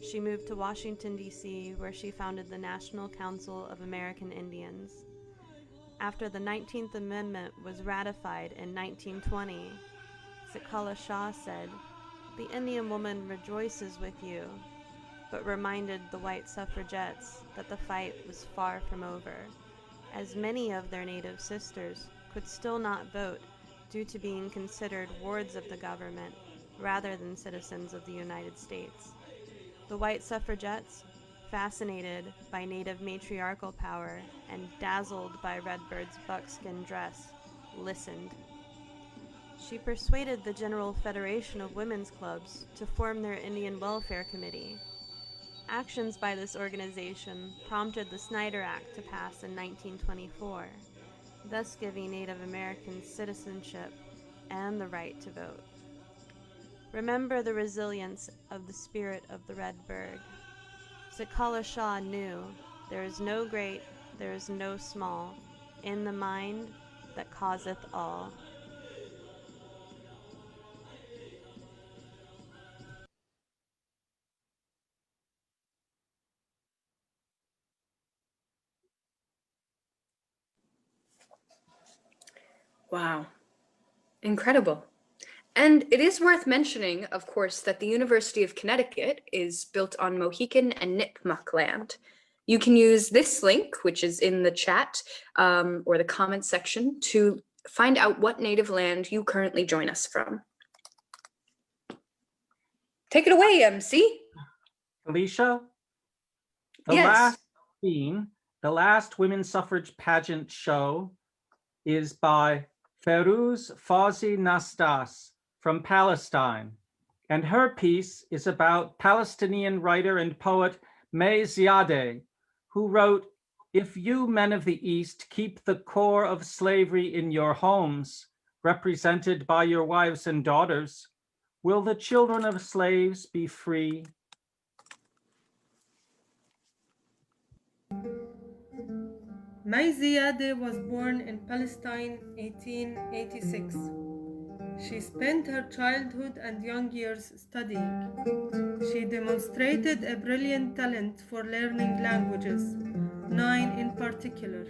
S18: She moved to Washington, D.C., where she founded the National Council of American Indians. After the 19th Amendment was ratified in 1920, Sakala Shah said, "The Indian woman rejoices with you," but reminded the white suffragettes that the fight was far from over, as many of their native sisters could still not vote due to being considered wards of the government rather than citizens of the United States. The white suffragettes, fascinated by native matriarchal power and dazzled by Redbird's buckskin dress, listened. She persuaded the General Federation of Women's Clubs to form their Indian Welfare Committee. Actions by this organization prompted the Snyder Act to pass in 1924, thus giving Native Americans citizenship and the right to vote. Remember the resilience of the spirit of the red bird. Sakala Shah knew, there is no great, there is no small, in the mind that causeth all.
S1: Wow. Incredible. And it is worth mentioning, of course, that the University of Connecticut is built on Mohican and Nipmuc land. You can use this link, which is in the chat or the comment section, to find out what native land you currently join us from. Take it away, MC.
S2: Alicia, the
S1: Yes.
S2: last scene, the last women's suffrage pageant show is by Ferouz Fawzi Nastas from Palestine. And her piece is about Palestinian writer and poet Mai Ziadeh, who wrote, "If you men of the East keep the core of slavery in your homes, represented by your wives and daughters, will the children of slaves be free?"
S19: Mai Ziadeh was born in Palestine 1886. She spent her childhood and young years studying. She demonstrated a brilliant talent for learning languages, 9 in particular.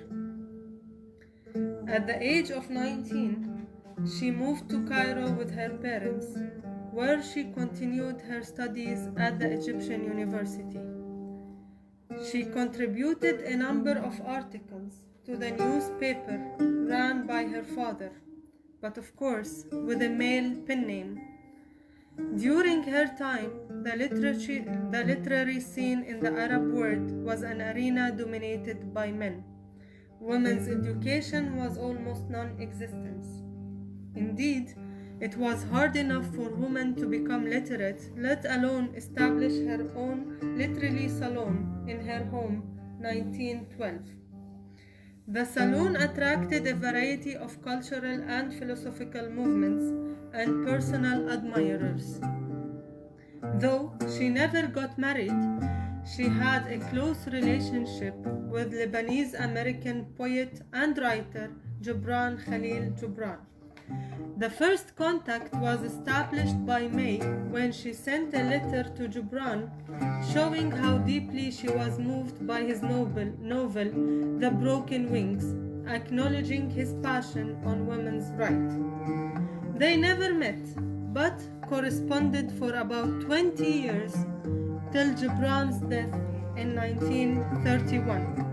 S19: At the age of 19, she moved to Cairo with her parents, where she continued her studies at the Egyptian University. She contributed a number of articles to the newspaper run by her father, but of course with a male pen name. During her time the literary scene in the Arab world was an arena dominated by men. Women's education was almost non-existent. Indeed, it was hard enough for women to become literate, let alone establish her own literary salon in her home, 1912. The saloon attracted a variety of cultural and philosophical movements and personal admirers. Though she never got married, she had a close relationship with Lebanese-American poet and writer Gibran Khalil Gibran. The first contact was established by May when she sent a letter to Gibran showing how deeply she was moved by his novel The Broken Wings, acknowledging his passion on women's rights. They never met, but corresponded for about 20 years till Gibran's death in 1931.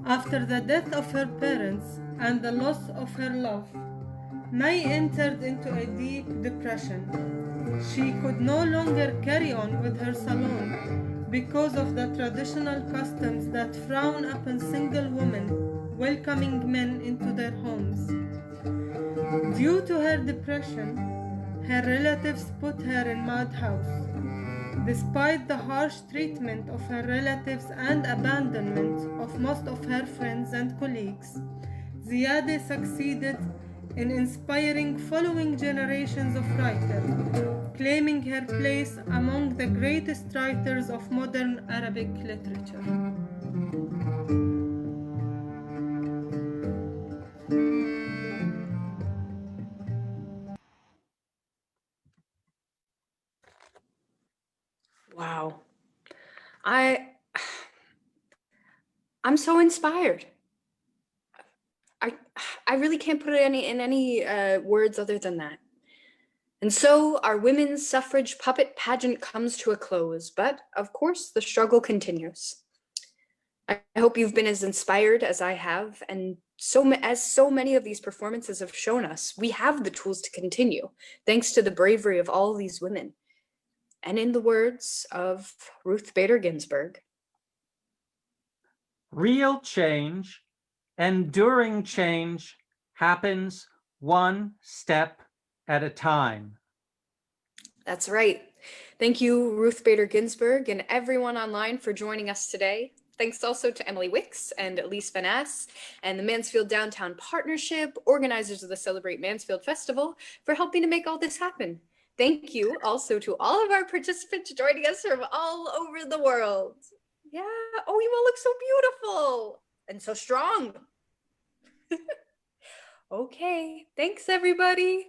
S19: After the death of her parents and the loss of her love, May entered into a deep depression. She could no longer carry on with her salon because of the traditional customs that frown upon single women welcoming men into their homes. Due to her depression, her relatives put her in madhouse. Despite the harsh treatment of her relatives and abandonment of most of her friends and colleagues, Ziadeh succeeded in inspiring following generations of writers, claiming her place among the greatest writers of modern Arabic literature.
S1: Wow. I'm so inspired. I really can't put it in any words other than that. And so our women's suffrage puppet pageant comes to a close, but of course the struggle continues. I hope you've been as inspired as I have, and as so many of these performances have shown us, we have the tools to continue, thanks to the bravery of all these women. And in the words of Ruth Bader Ginsburg,
S3: real change, enduring change happens one step at a time.
S1: That's right. Thank you, Ruth Bader Ginsburg, and everyone online for joining us today. Thanks also to Emily Wicks and Elise Van Ass and the Mansfield Downtown Partnership, organizers of the Celebrate Mansfield Festival, for helping to make all this happen. Thank you also to all of our participants joining us from all over the world. Yeah, oh, you all look so beautiful and so strong. Okay, thanks everybody.